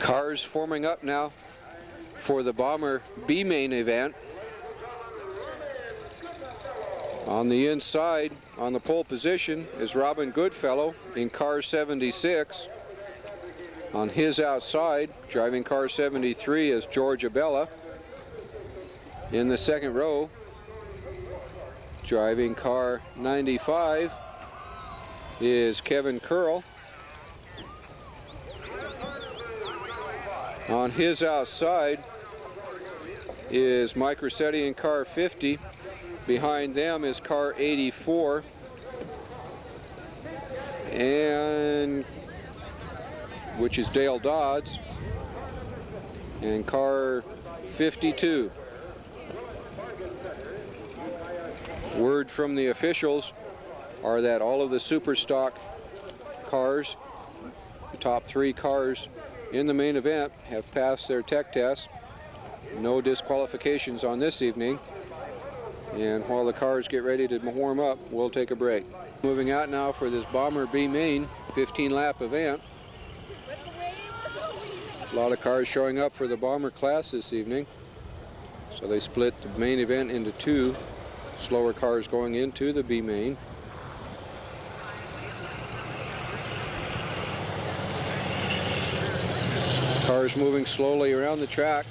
Cars forming up now for the Bomber B main event. On the inside, on the pole position, is Robin Goodfellow in car 76. On his outside, driving car 73, is George Abella. In the second row, driving car 95, is Kevin Curl. On his outside is Mike Rossetti in car 50. Behind them is car 84 and which is Dale Dodds, and car 52. Word from the officials are that all of the super stock cars, the top 3 cars in the main event, have passed their tech test. No disqualifications on this evening. And while the cars get ready to warm up, we'll take a break. Moving out now for this Bomber B main 15-lap event. A lot of cars showing up for the Bomber class this evening. So they split the main event into 2 slower cars going into the B main. Cars moving slowly around the track.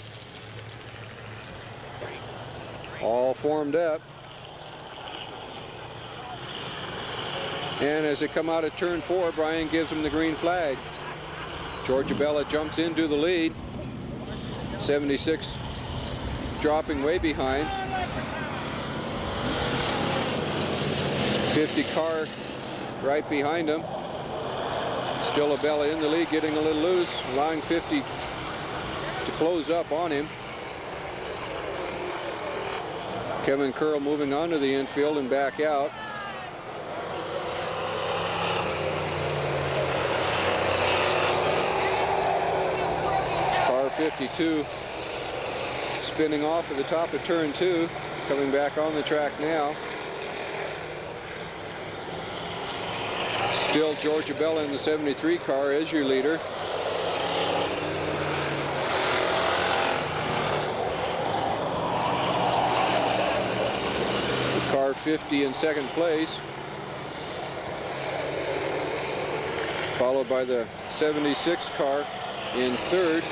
All formed up. And as they come out of turn 4, Brian gives them the green flag. George Abella jumps into the lead. 76 dropping way behind. 50 car right behind him. Still Abella in the lead, getting a little loose, allowing 50 to close up on him. Kevin Curl moving onto the infield and back out. Car 52 spinning off at the top of turn 2, coming back on the track now. Still George Abella in the 73 car as your leader. Car 50 in second place, followed by the 76 car in third.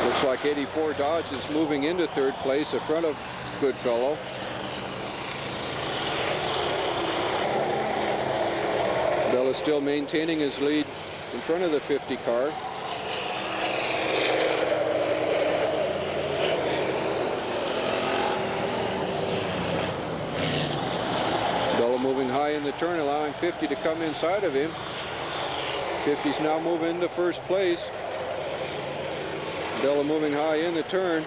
Looks like 84 Dodge is moving into third place in front of Goodfellow. Bella still maintaining his lead in front of the 50 car. Bella moving high in the turn, allowing 50 to come inside of him. 50's now moving into first place. Bella moving high in the turn.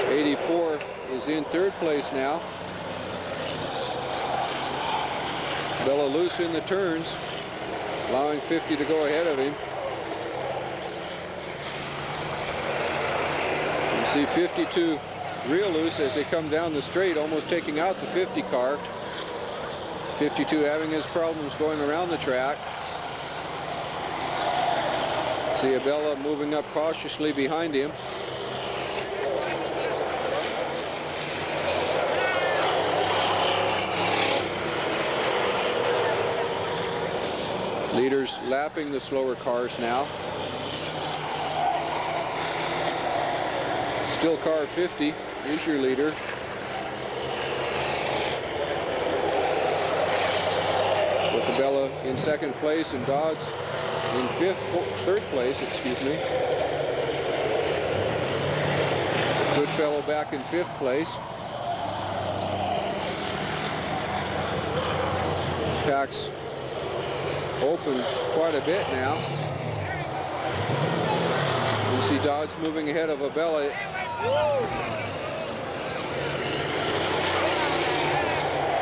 84 is in third place now. Bella loose in the turns, allowing 50 to go ahead of him. You see 52 real loose as they come down the straight, almost taking out the 50 car. 52 having his problems going around the track. See Abella moving up cautiously behind him. Leaders lapping the slower cars now. Still car 50 is your leader. With Abella in second place and Dodds in third place, excuse me. Goodfellow back in 5th place. Pack's open quite a bit now. You see Dodds moving ahead of Abella.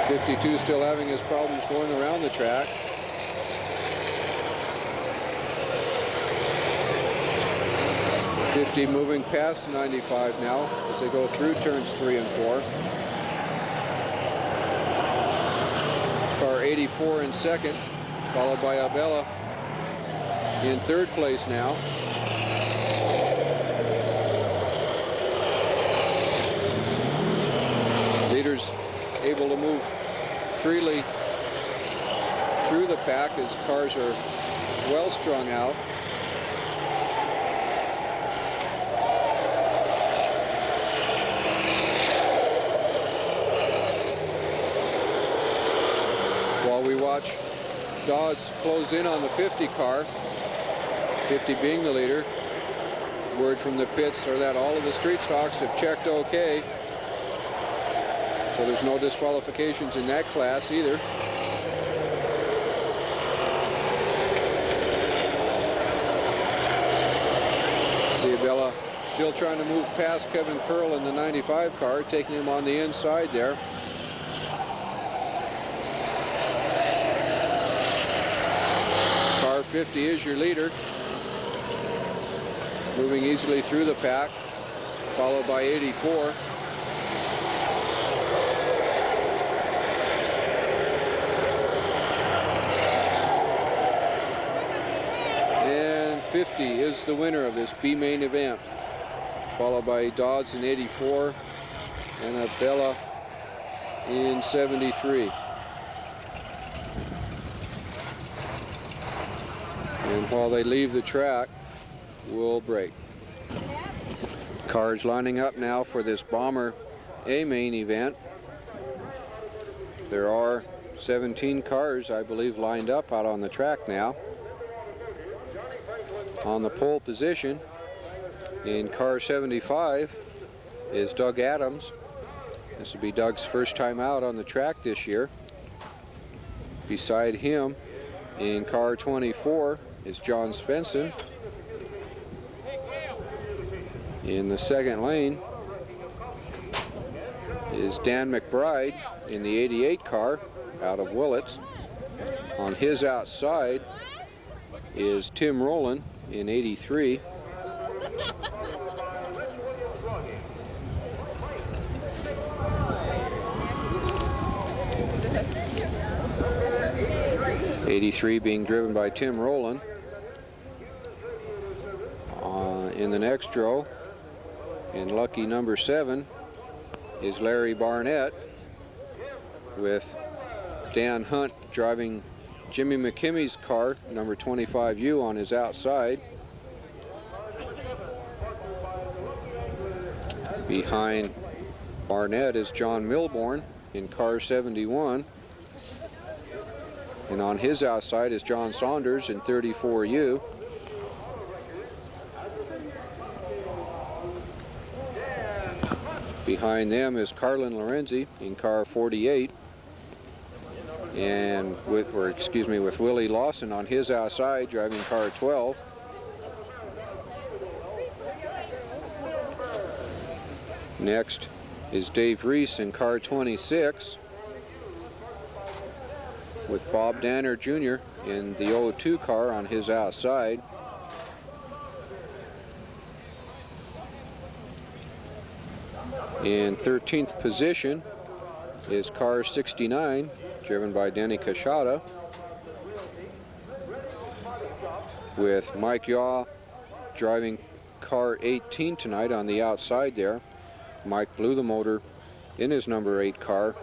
52 still having his problems going around the track. '50 moving past 95 now as they go through turns 3 and 4. 84 in second, followed by Abella in third place now. Leaders able to move freely through the pack as cars are well strung out. While we watch Dodds close in on the 50 car, 50 being the leader. Word from the pits are that all of the street stocks have checked okay. So there's no disqualifications in that class either. Ciabella still trying to move past Kevin Pearl in the 95 car, taking him on the inside there. Car 50 is your leader, moving easily through the pack, followed by 84. And 50 is the winner of this B main event, followed by Dodds in 84 and Abella in 73. And while they leave the track, we'll break. Cars lining up now for this Bomber A main event. There are 17 cars, I believe, lined up out on the track now. On the pole position in car 75 is Doug Adams. This will be Doug's first time out on the track this year. Beside him in car 24 is John Svensson. In the second lane is Dan McBride in the 88 car out of Willits. On his outside is Tim Rowland in 83. '83 being driven by Tim Rowland. In the next row, in lucky number 7, is Larry Barnett, with Dan Hunt driving Jimmy McKimmy's car, number 25U, on his outside. Behind Barnett is John Milborn in car 71. And on his outside is John Saunders in 34U. Behind them is Carlin Lorenzi in car 48. And with Willie Lawson on his outside driving car 12. Next is Dave Reese in car 26, with Bob Danner Jr. in the 02 car on his outside. In 13th position is car 69, driven by Denny Kashada, with Mike Yaw driving car 18 tonight on the outside there. Mike blew the motor in his number 8 car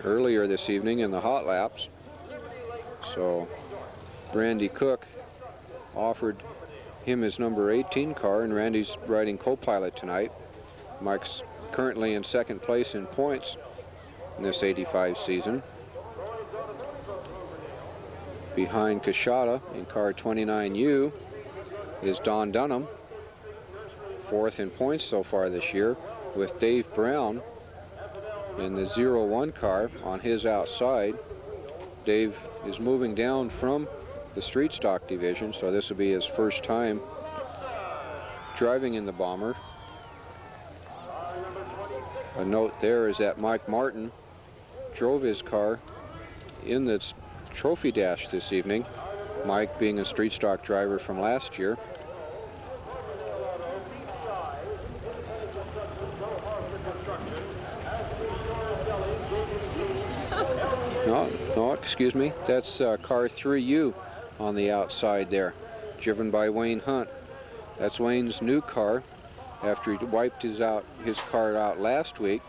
earlier this evening in the hot laps. So Randy Cook offered him his number 18 car, and Randy's riding co-pilot tonight. Mike's currently in second place in points in this 85 season. Behind Kashada in car 29U is Don Dunham, fourth in points so far this year, with Dave Brown in the 01 car on his outside. Dave is moving down from the street stock division, so this will be his first time driving in the Bomber. A note there is that Mike Martin drove his car in the trophy dash this evening, Mike being a street stock driver from last year. No, excuse me. That's car 3U on the outside there, driven by Wayne Hunt. That's Wayne's new car after he wiped his car out last week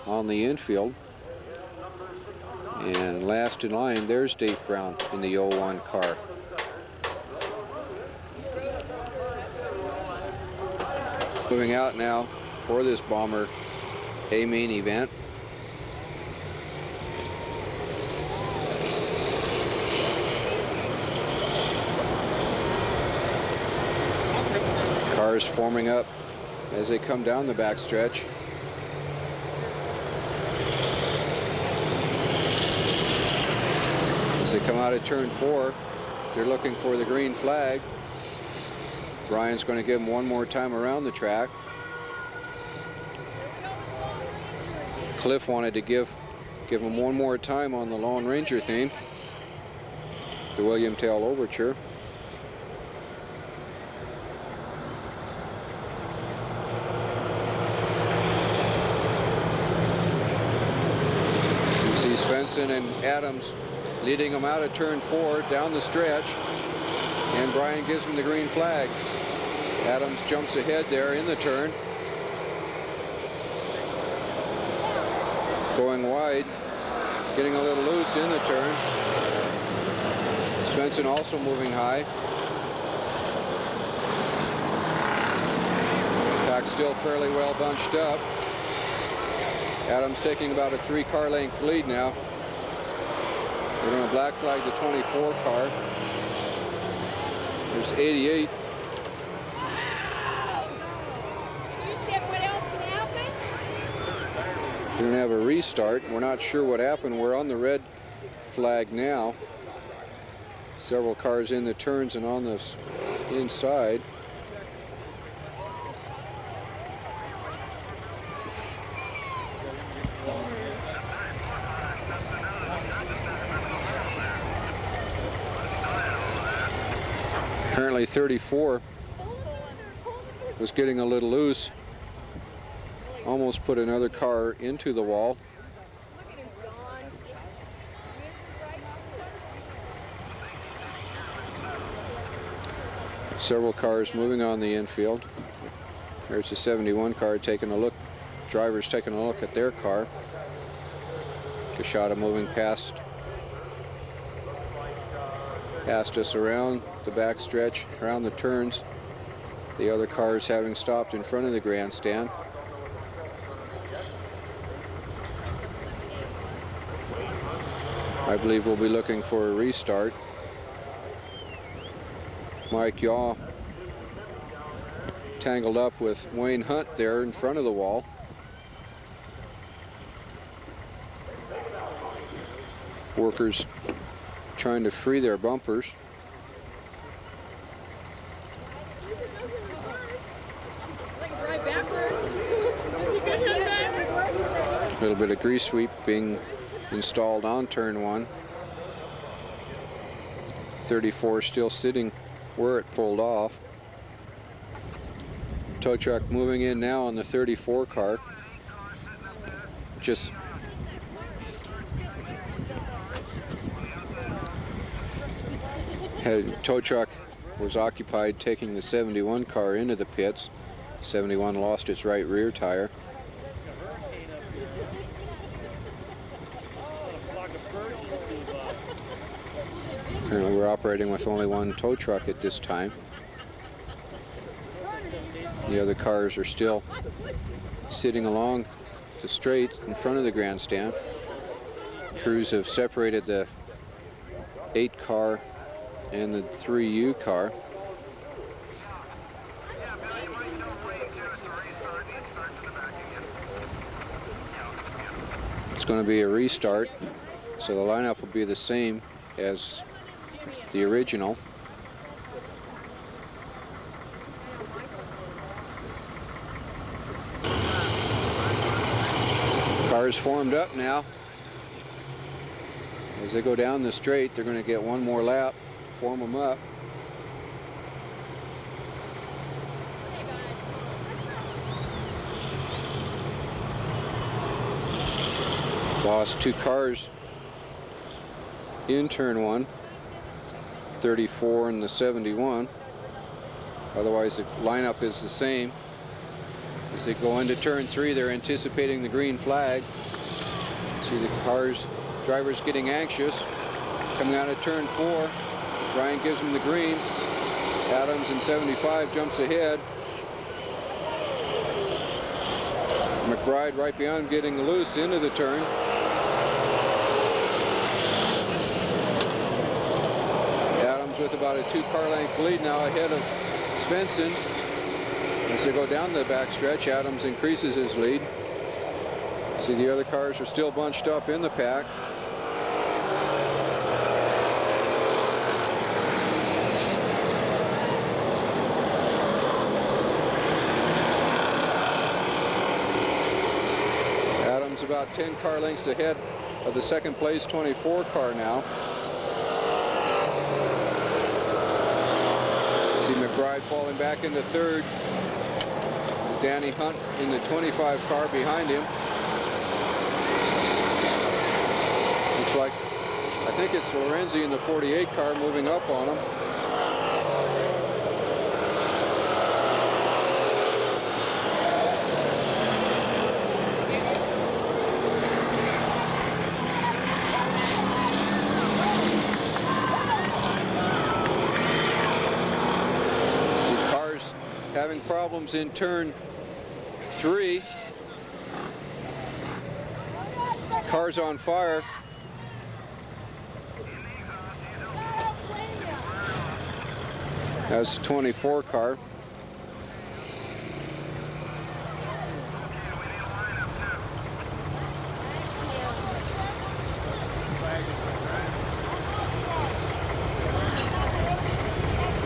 on the infield. And last in line, there's Dave Brown in the 01 car. Moving out now for this Bomber A main event. Cars forming up as they come down the backstretch. As they come out of turn 4, they're looking for the green flag. Brian's going to give them one more time around the track. Cliff wanted to give him one more time on the Lone Ranger theme, the William Tell Overture. You see Svensson and Adams leading them out of turn 4 down the stretch, and Brian gives him the green flag. Adams jumps ahead there in the turn, going wide, getting a little loose in the turn. Svensson also moving high. Pack still fairly well bunched up. Adams taking about a 3-car length lead now. They're going to black flag the 24 car. There's 88. You said what else can happen? We're going to have a restart. We're not sure what happened. We're on the red flag now. Several cars in the turns and on the inside. Apparently 34 was getting a little loose. Almost put another car into the wall. Several cars moving on the infield. There's the 71 car taking a look. Driver's taking a look at their car. Kashada moving past us around the back stretch, around the turns. The other cars having stopped in front of the grandstand. I believe we'll be looking for a restart. Mike Yaw tangled up with Wayne Hunt there in front of the wall. Workers trying to free their bumpers. A little bit of grease sweep being installed on turn 1. 34 still sitting where it pulled off. Tow truck moving in now on the 34 car. Just tow truck was occupied taking the 71 car into the pits. 71 lost its right rear tire. Currently we're operating with only one tow truck at this time. The other cars are still sitting along the straight in front of the grandstand. Crews have separated the 8 car and the 3U car. It's going to be a restart, so the lineup will be the same as the original. Cars formed up now. As they go down the straight, they're going to get one more lap, form them up. Lost 2 cars in turn 1. 34 and the 71. Otherwise the lineup is the same. As they go into turn 3, they're anticipating the green flag. See the drivers getting anxious. Coming out of turn 4, Brian gives them the green. Adams in 75 jumps ahead. McBride right behind, getting loose into the turn. Adams with about a 2-car length lead now ahead of Svensson. As they go down the backstretch, Adams increases his lead. See, the other cars are still bunched up in the pack. Adams about 10 car lengths ahead of the second place 24 car now. See McBride falling back into third. Danny Hunt in the 25 car behind him. Looks like, I think it's Lorenzi in the 48 car moving up on him. See cars having problems in turn 3. Car's on fire. That's the 24 car.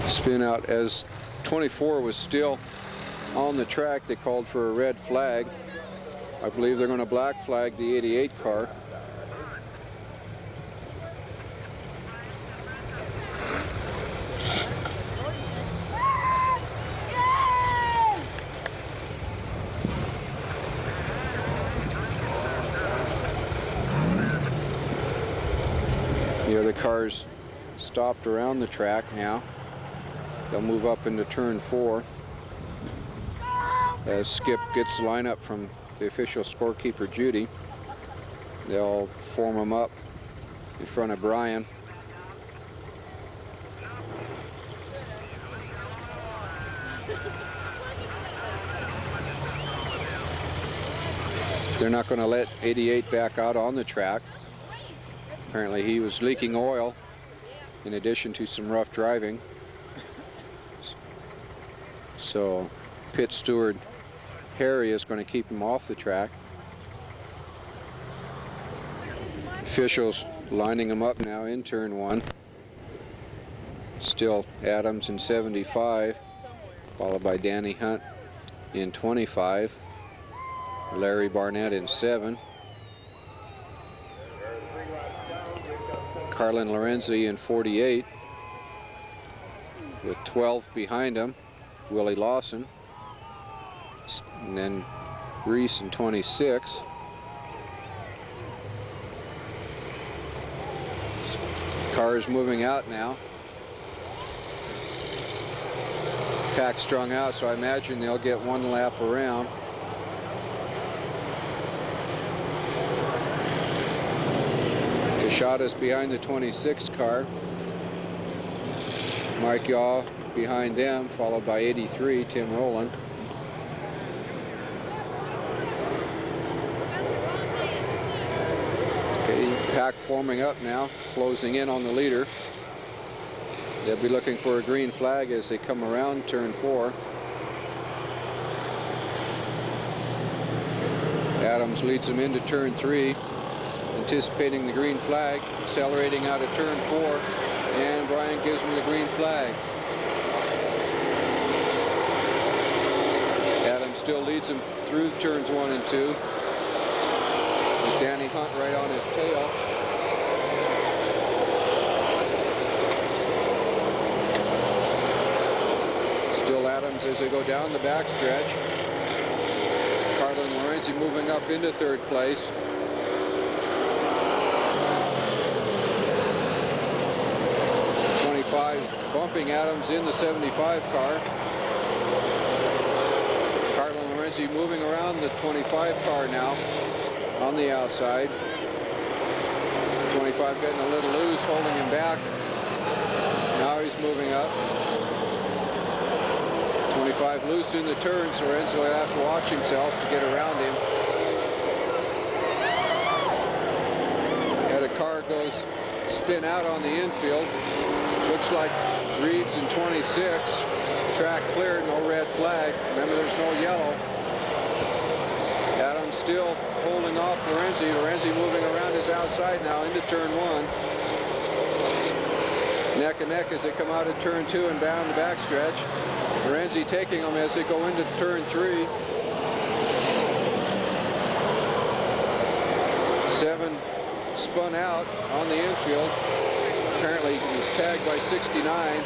Spin out. As 24 was still on the track, they called for a red flag. I believe they're going to black flag the 88 car. The other cars stopped around the track now. They'll move up into turn 4 as Skip gets the lineup from the official scorekeeper Judy. They'll form them up in front of Brian. They're not going to let 88 back out on the track. Apparently he was leaking oil in addition to some rough driving. So pit steward Harry is going to keep him off the track. Officials lining him up now in turn 1. Still Adams in 75, followed by Danny Hunt in 25, Larry Barnett in 7, Carlin Lorenzi in 48, with 12 behind him, Willie Lawson, and then Reese in 26. Cars moving out now. Pack strung out, so I imagine they'll get one lap around. Quezada's behind the 26 car. Mike Yaw behind them, followed by 83, Tim Rowland. Okay, pack forming up now, closing in on the leader. They'll be looking for a green flag as they come around turn 4. Adams leads them into turn 3, anticipating the green flag, accelerating out of turn 4, and Brian gives him the green flag. Adams still leads him through turns 1 and 2, with Danny Hunt right on his tail. Still Adams as they go down the backstretch. Carlin Lorenzi moving up into third place. 25 bumping Adams in the 75 car. Carlo Lorenzi moving around the 25 car now on the outside. 25 getting a little loose, holding him back. Now he's moving up. 25 loose in the turn, so Lorenzi will have to watch himself to get around him. And a car goes spin out on the infield. Looks like Reed's in 26. Track cleared, no red flag. Remember, there's no yellow. Adams still holding off Lorenzi. Lorenzi moving around his outside now into turn 1. Neck and neck as they come out of turn 2 and down the backstretch. Lorenzi taking them as they go into turn 3. 7 spun out on the infield. Apparently he was tagged by 69.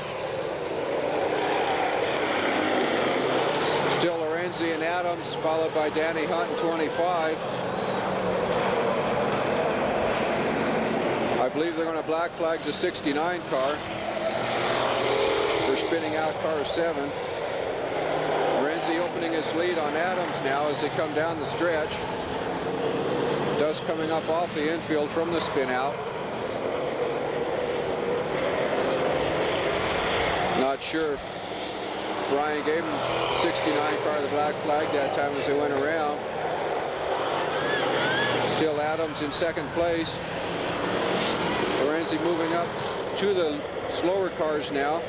Still Lorenzi and Adams, followed by Danny Hunt in 25. I believe they're going to black flag the 69 car. They're spinning out car 7. Lorenzi opening his lead on Adams now as they come down the stretch. Dust coming up off the infield from the spin out. Not sure if Brian gave him 69 car the black flag that time as they went around. Still Adams in second place. Lorenzi moving up to the slower cars now.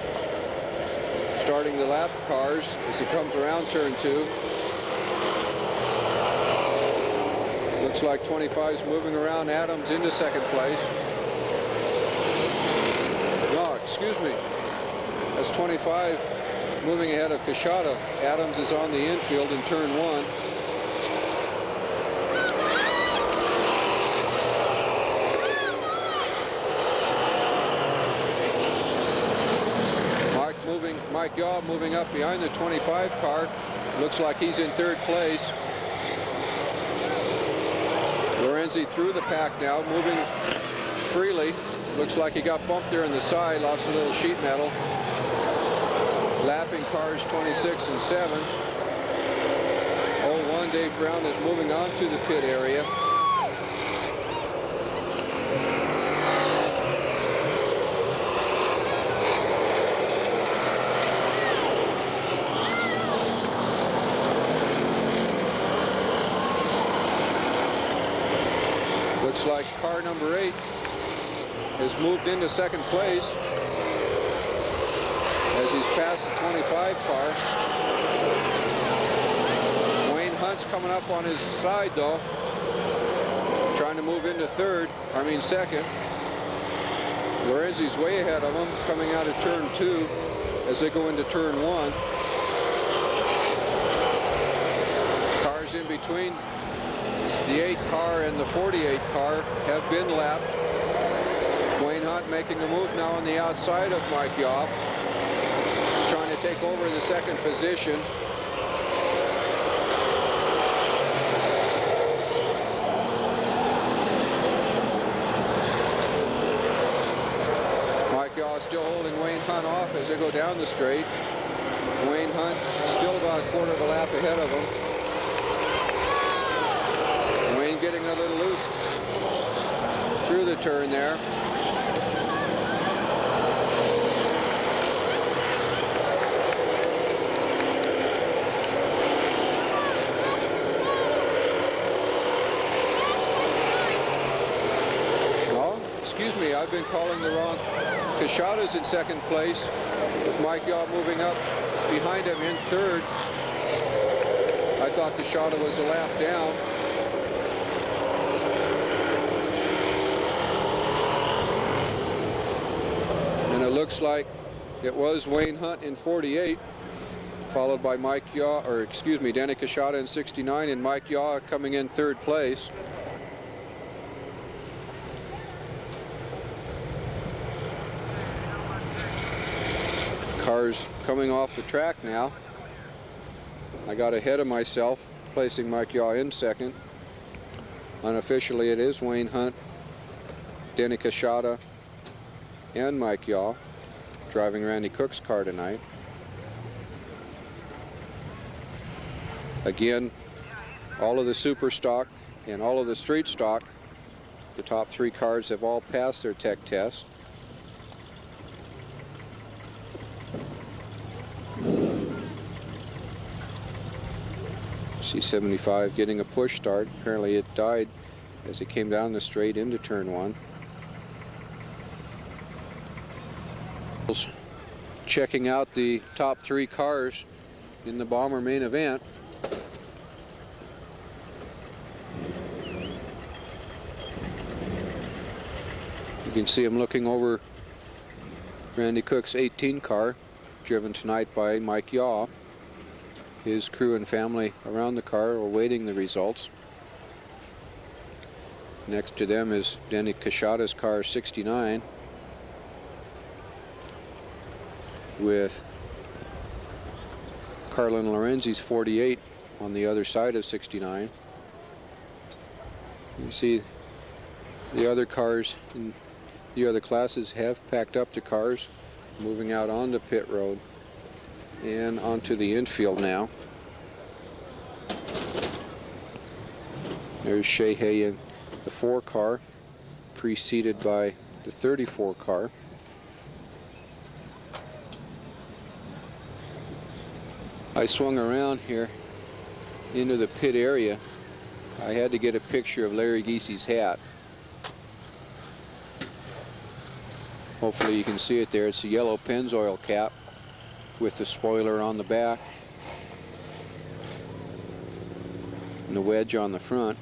Starting the lap cars as he comes around turn 2. Looks like 25's moving around Adams into second place. No, excuse me. That's 25 moving ahead of Kashada. Adams is on the infield in turn 1. Mike Yaw moving up behind the 25 car. Looks like he's in third place. Lorenzi through the pack now, moving freely. Looks like he got bumped there in the side, lost a little sheet metal. Lapping cars 26 and 7. 01 Dave Brown is moving on to the pit area. Looks like car number 8 has moved into second place as he's past the 25 car. Wayne Hunt's coming up on his side though, trying to move into second. Lorenzi's way ahead of him, coming out of turn 2 as they go into turn 1. Cars in between the 8 car and the 48 car have been lapped. Wayne Hunt making a move now on the outside of Mike Yaw, trying to take over the second position. Mike Yaw still holding Wayne Hunt off as they go down the straight. Wayne Hunt still about a quarter of a lap ahead of him. Getting a little loose through the turn there. No, excuse me, I've been calling the wrong. Kashada's in second place with Mike Yaw moving up behind him in third. I thought Kashada was a lap down. It looks like it was Wayne Hunt in 48, followed by Mike Yaw, or excuse me, Danny Kashada in 69, and Mike Yaw coming in third place. Cars coming off the track now. I got ahead of myself, placing Mike Yaw in second. Unofficially, it is Wayne Hunt, Danny Kashada, and Mike Yaw. driving Randy Cook's car tonight. Again, all of the super stock and all of the street stock, the top 3 cars have all passed their tech test. C75 getting a push start. Apparently it died as it came down the straight into turn 1. Checking out the top 3 cars in the Bomber main event. You can see him looking over Randy Cook's 18 car, driven tonight by Mike Yaw. His crew and family around the car are awaiting the results. Next to them is Denny Kashada's car 69, with Carlin Lorenzi's 48 on the other side of 69. You see the other cars in the other classes have packed up the cars, moving out onto pit road and onto the infield now. There's Shehay in the 4 car, preceded by the 34 car. I swung around here into the pit area. I had to get a picture of Larry Giesey's hat. Hopefully you can see it there. It's a yellow Pennzoil cap with the spoiler on the back and the wedge on the front.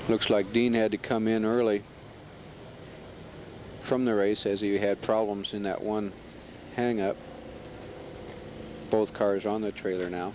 Looks like Dean had to come in early from the race as he had problems in that one hang-up. Both cars on the trailer now.